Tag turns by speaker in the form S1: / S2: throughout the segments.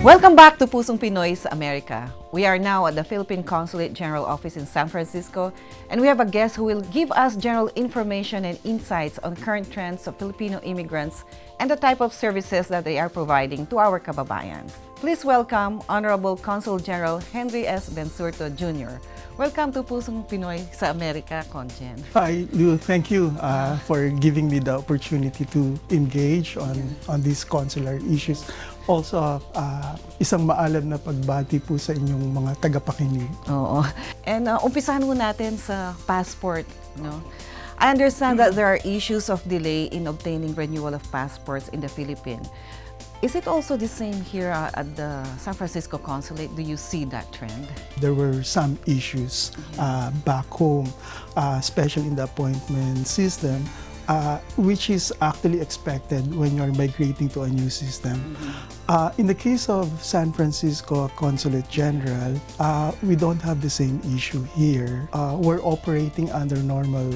S1: Welcome back to Pusong Pinoy sa Amerika. We are now at the Philippine Consulate General Office in San Francisco, and we have a guest who will give us general information and insights on current trends of Filipino immigrants and the type of services that they are providing to our kababayan. Please welcome Honorable Consul General Henry S. Bensurto Jr. Welcome to Pusong Pinoy sa Amerika, Conjen.
S2: Hi, Lou. Thank you for giving me the opportunity to engage on these consular issues. Also, isang maalam na pagbati po sa inyong mga tagapakinig.
S1: Oo. And umpisahan mo natin sa passport, no? I understand that there are issues of delay in obtaining renewal of passports in the Philippines. Is it also the same here at the San Francisco Consulate? Do you see that trend?
S2: There were some issues back home, especially in the appointment system, which is actually expected when you're migrating to a new system. In the case of San Francisco Consulate General, we don't have the same issue here. We're operating under normal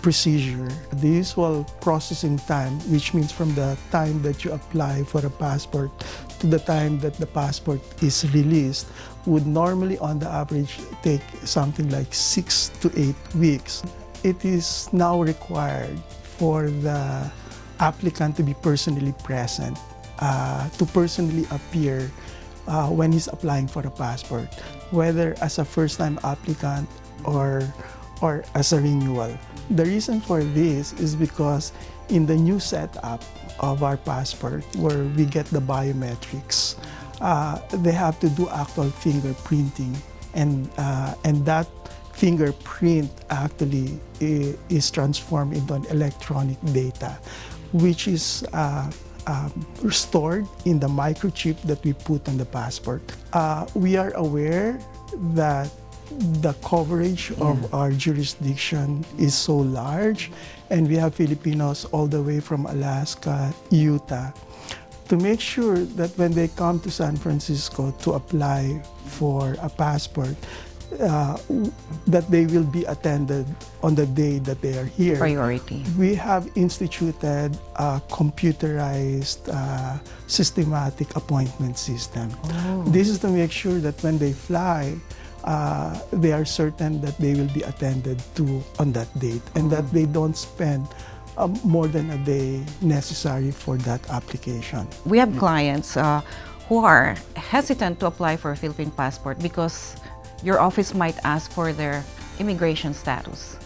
S2: procedure. The usual processing time, which means from the time that you apply for a passport to the time that the passport is released, would normally on the average take something like 6 to 8 weeks. It is now required for the applicant to be personally present, to personally appear when he's applying for a passport, whether as a first-time applicant or as a renewal. The reason for this is because in the new setup of our passport, where we get the biometrics, they have to do actual fingerprinting, and that fingerprint actually is transformed into an electronic data, which is stored in the microchip that we put on the passport. We are aware that the coverage of our jurisdiction is so large, and we have Filipinos all the way from Alaska, Utah. To make sure that when they come to San Francisco to apply for a passport, that they will be attended on the day that they are here.
S1: Priority.
S2: We have instituted a computerized systematic appointment system. This is to make sure that when they fly, they are certain that they will be attended to on that date, and that they don't spend more than a day necessary for that application.
S1: We have clients who are hesitant to apply for a Philippine passport because your office might ask for their immigration status.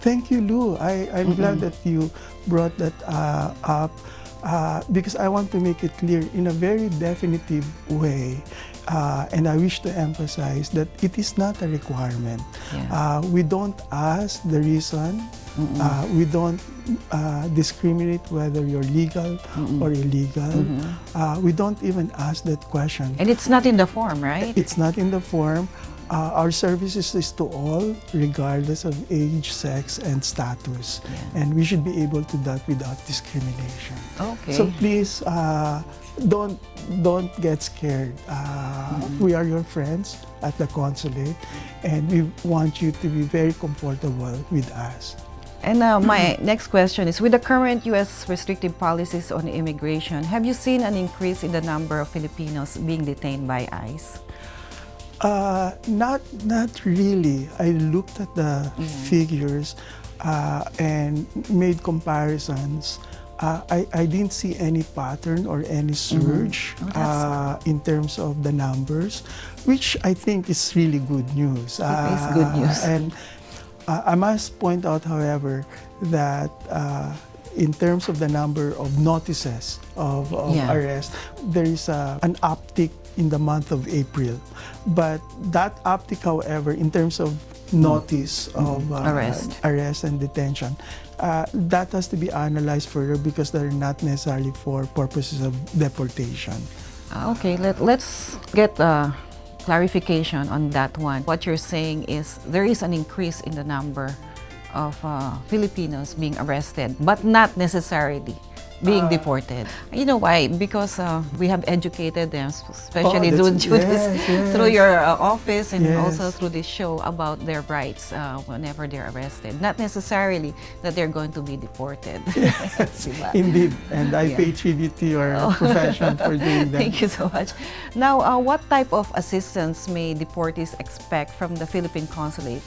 S2: Thank you, Lou. I'm glad that you brought that up because I want to make it clear in a very definitive way. And I wish to emphasize that it is not a requirement.
S1: Yeah.
S2: We don't ask the reason. We don't discriminate whether you're legal or illegal. We don't even ask that question.
S1: And it's not in the form, right?
S2: It's not in the form. Our services is to all, regardless of age, sex, and status.
S1: Yeah.
S2: And we should be able to do that without discrimination.
S1: Okay.
S2: So please, don't get scared. We are your friends at the consulate, and we want you to be very comfortable with us.
S1: And my next question is, with the current U.S. restrictive policies on immigration, have you seen an increase in the number of Filipinos being detained by ICE?
S2: Not really. I looked at the figures and made comparisons. I didn't see any pattern or any surge in terms of the numbers, which I think is really good news.
S1: It is good news.
S2: And I must point out, however, that in terms of the number of notices of arrest, there is an uptick in the month of April. But that uptick, however, in terms of notice of arrest and detention, that has to be analyzed further because they're not necessarily for purposes of deportation.
S1: Okay, let's get clarification on that one. What you're saying is there is an increase in the number of Filipinos being arrested, but not necessarily being deported. You know why? Because we have educated them, especially
S2: yes.
S1: through your office and
S2: Yes.
S1: also through this show about their rights whenever they're arrested. Not necessarily that they're going to be deported. Diba?
S2: Indeed, and I
S1: Yeah.
S2: pay tribute to your profession for doing that.
S1: Thank you so much. Now, what type of assistance may deportees expect from the Philippine consulate?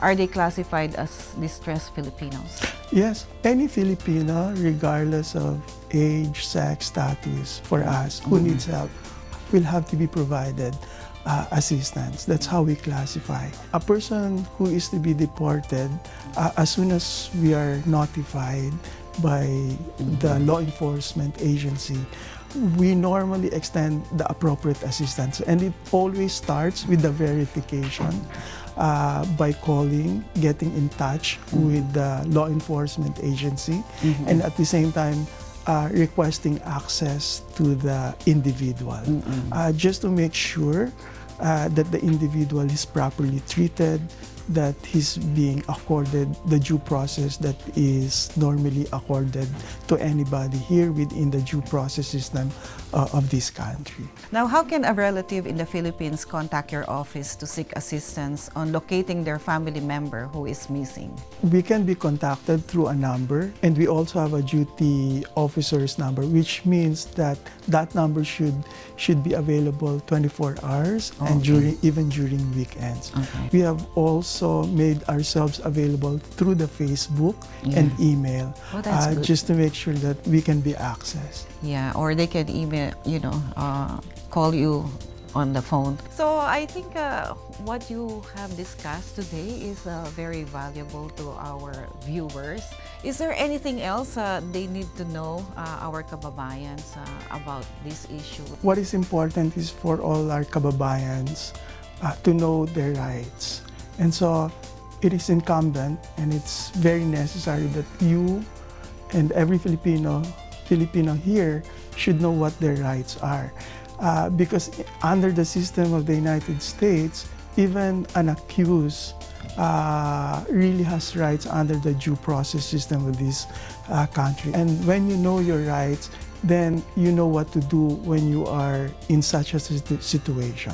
S1: Are they classified as distressed Filipinos?
S2: Yes, any Filipino, regardless of age, sex, status, for us, who needs help, will have to be provided assistance. That's how we classify. A person who is to be deported, as soon as we are notified by the law enforcement agency, we normally extend the appropriate assistance. And it always starts with the verification by calling, getting in touch with the law enforcement agency, and at the same time, requesting access to the individual, just to make sure that the individual is properly treated, that he's being accorded the due process that is normally accorded to anybody here within the due process system of this country.
S1: Now, how can a relative in the Philippines contact your office to seek assistance on locating their family member who is missing?
S2: We can be contacted through a number, and we also have a duty officer's number, which means that that number should be available 24 hours and even during weekends. We have also made ourselves available through the Facebook and email,
S1: Oh, that's good.
S2: just to make sure that we can be accessed.
S1: Yeah, or they can even, call you on the phone. So I think what you have discussed today is very valuable to our viewers. Is there anything else they need to know, our kababayans, about this issue?
S2: What is important is for all our kababayans to know their rights. And so it is incumbent and it's very necessary that you and every Filipino here should know what their rights are. Because under the system of the United States, even an accused really has rights under the due process system of this country. And when you know your rights, then you know what to do when you are in such a situation.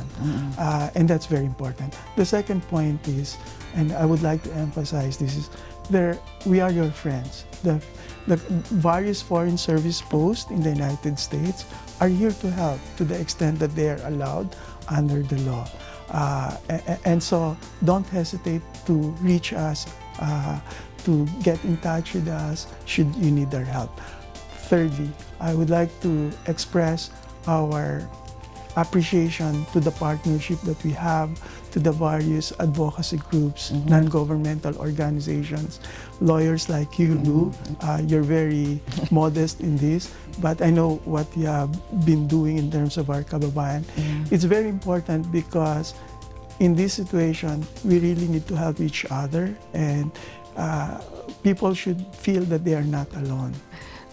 S2: And that's very important. The second point is, and I would like to emphasize this, is we are your friends. The various foreign service posts in the United States are here to help to the extent that they are allowed under the law. And so don't hesitate to reach us, to get in touch with us should you need our help. Thirdly, I would like to express our appreciation to the partnership that we have to the various advocacy groups, non-governmental organizations, lawyers like you, Lou. You're very modest in this, but I know what you have been doing in terms of our kababayan. It's very important because in this situation, we really need to help each other, and people should feel that they are not alone.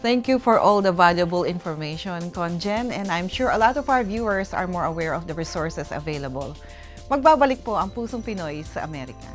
S1: Thank you for all the valuable information, Conjen, and I'm sure a lot of our viewers are more aware of the resources available. Magbabalik po ang Pusong Pinoy sa Amerika.